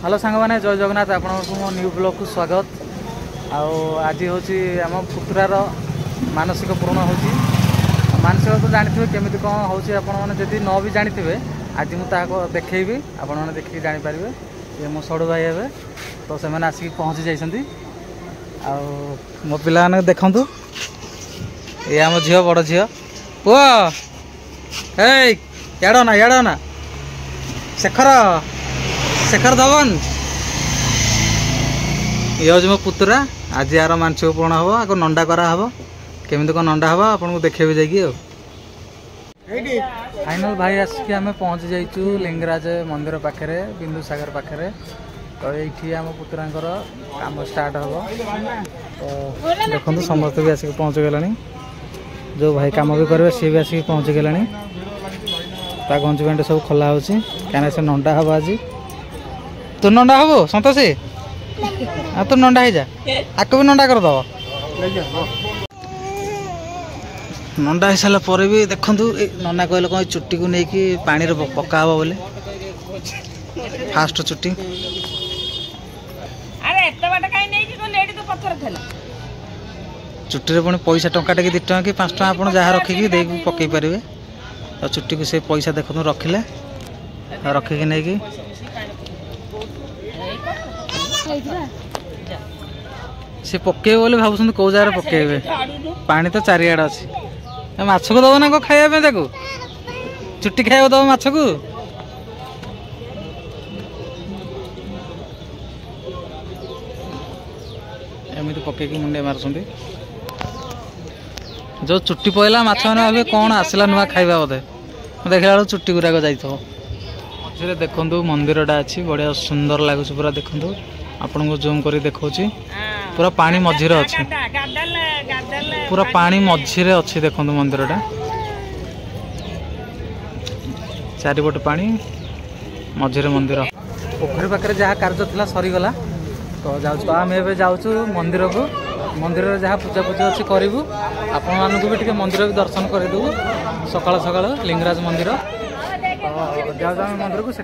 Hello सांग मैंने जय जगन्नाथ आप मो न्यू ब्लॉग को स्वागत। आज हूँ आम पुतुरार मानसिक पूर्ण हो मानसिक तो जानते केमी कौन होती न भी जानते आज मुझे देखी आपण मैंने देखिए जापर ये मो सड़ू भाई हे तो से आसिक पहुँची जाइए मो पिला देखु ये आम झी बड़ झी पुआ याड़ ना शेखर शेखर धवन ये हूँ मो पुतुरा आज यार मानसिक पूर्ण हम आगे नंडा कराब केमी कौन नंडा हम आपको देखेबी जाइए फाइनल भाई आसिक आम पहुँची जाइचु लिंगराज मंदिर पाखे बिंदुसागर पाखे तो ये आम पुतुरा काम स्टार्ट हम तो देखो समस्त भी आसिक पहुँच गलानी जो भाई काम भी करेंगे सी भी आसिक पहुँच गलानी गंज पेंट सब खोला हो कहीं से नंडा हम आज तू नंडा हबो सतोषी तू नंडा हो जा आपको भी नंडा करद नंडा हो सारा पर भी देखु नना कहले कौन चुट्टी को लेकिन पानी पका हम बोले फास्ट चुट्टी चुट्टी पुणी पैसा टंका टे 2 टଙ୍କା कि 5 टଙ୍କା आप जहाँ रखिकी दे पकई पारे तो चुट्टी को से पैसा देखो रखिले रखिकी नहीं सी पके बोले भाव कौ जगह पकेबे पानी तो चारिआड अच्छी माछ को दब ना खाया चुट्टी खाया दब माछ को एमती पकईकी मुंडे मार्च जो चुट्टी पहला माछ मैंने भावे कौन आसला नुआ खाଇବା बोधे देखला बेलू चुट्टी गुराक जाइए मझे देखु मंदिरटा अच्छी बढ़िया सुंदर लगुच पूरा देखु आपन को जूम कर देखा पूरा पानी मझीरे अच्छी पूरा पानी मझीरे अच्छी देखु मंदिरटा चारिपट पानी मझीरे मंदिर पोखरी पाखे जहाँ कार्य था सरीगला तो जाऊँ आम ए जाऊँ मंदिर को मंदिर जहाँ पूजा पूजा अच्छी करूँ आपण मानक भी टे मंदिर भी दर्शन करदेबू सकाल सकाल लिंगराज मंदिर जाऊँ मंदिर को से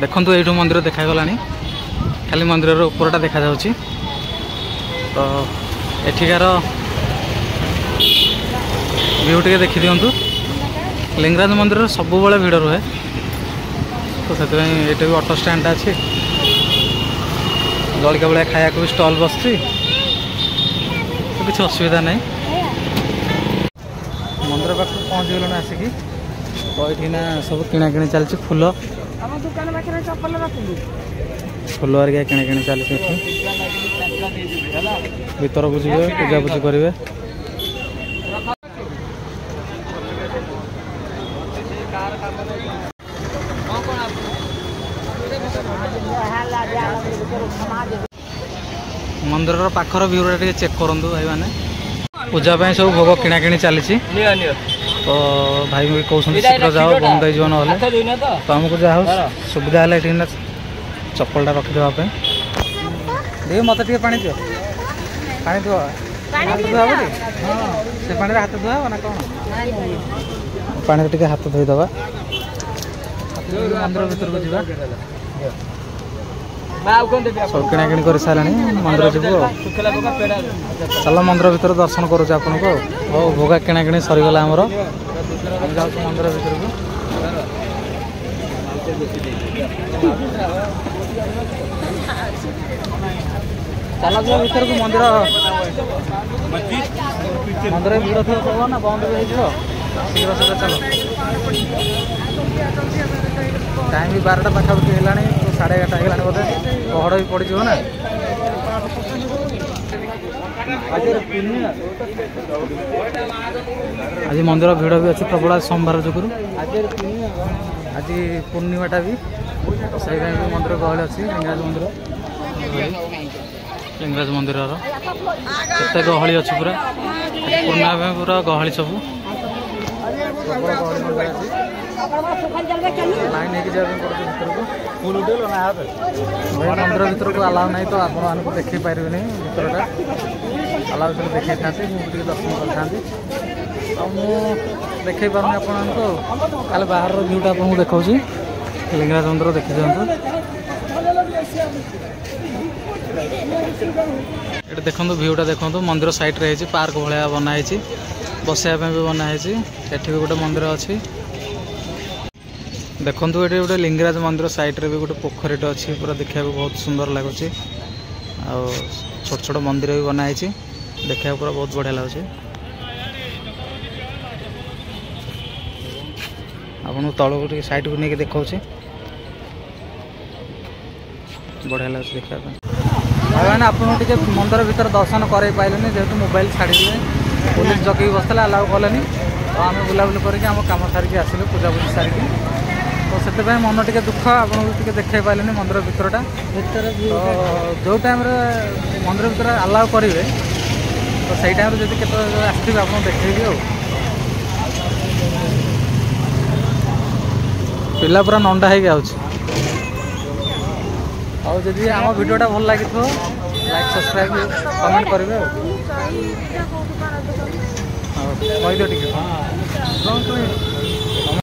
देखु ये मंदिर देखागला खाली मंदिर उपरटा देखा जाऊँगी तो एठिकार व्यू टे देखी दिंतु लिंगराज मंदिर सब बड़े भिड़ रुहे तो से ये भी ऑटो स्टैंड अच्छी जलिका बेला खाया भी स्टल बस तो किसी असुविधा नहीं मंदिर पाख पहुँच गलु आसिकी तो ये ना सब किणाकिणी चलती फूल फूल हरिका किणाकिणी चलती भीतर को जी पूजा पूजी करेंगे मंदिर पाखर व्यूरा टे चेक करूँ भाई मैंने पूजा सब भोग किणाकिणी चली तो भाई भी कहते शीघ्र जाओ बंद हो ना तो आमको जहाँ सुविधा है ये चप्पलटा रखीदेवाई दे मत टे पा दियो पा दियो हाथ धुआ हाँ से पानी हाथ धुआ ना कौन पानी टे हाथ धोईदे मंदिर भर को जा सब किणाकिणी कर सारे मंदिर जीव चल मंदिर भर दर्शन करुचे आपन को भोगा किणाकिणी सरीगला आमर जाऊँ मंदिर भर को चल भर को मंदिर मंदिर भिड़ थी सब ना बंद भी हो शीघ्र शीघ्र चलो टाइम भी 12टा पाखापाखि है 11:30 है बोधे पहड़ भी पड़ जाओ ना आज मंदिर भिड़ भी अच्छी प्रबल सोमवार जुगुरु आज पूर्णिमाटा भी तो से मंदिर गहली अच्छी लिंगराज मंदिर केते गहली अच्छी पूरा पूर्णिमा पूरा गहली सब लाइन मंदिर भर को अलाउ ना तो आपको देखी पारे भरटा अलाउ देखी था मुझे दर्शन कर देखे पारे आपको खाली बाहर भ्यूटा आपको देखा लिंगराज मंदिर देखी दिखाँ ये देखो भ्यूटा देखो मंदिर साइड रे पार्क भाया बनाई बसैया भी बनाई एठी भी गोटे मंदिर अच्छी देखो ये गोटे लिंगराज मंदिर साइड रे भी गोटे पोखरीटे अच्छी पूरा देखा बहुत सुंदर लगुच आ छोट छोट मंदिर भी बनाई देखा पूरा बहुत बढ़िया लगुच आपन तलू टे साइड को लेकिन देखा बढ़िया लगे देखा भाई मैंने आपको मंदिर भीतर दर्शन कर पारे जेहेतु मोबाइल छाड़ी पुलिस जगह बसला अलाउ कलेनि तो आम बुलाबुली करके आम कम सारिक आसिलु पूजा पूजी सारिक तो से मन टे दुख आपको देखा पारे मंदिर भितरटा तो जो टाइम मंदिर भीतर अलाउ करेंगे तो सही टाइम जब के आसवे आपको देखेबी पिला पूरा नंडा है और जदि आम वीडियोटा भल लगी लाइक सब्सक्राइब कमेंट करेंगे कहीदियो टे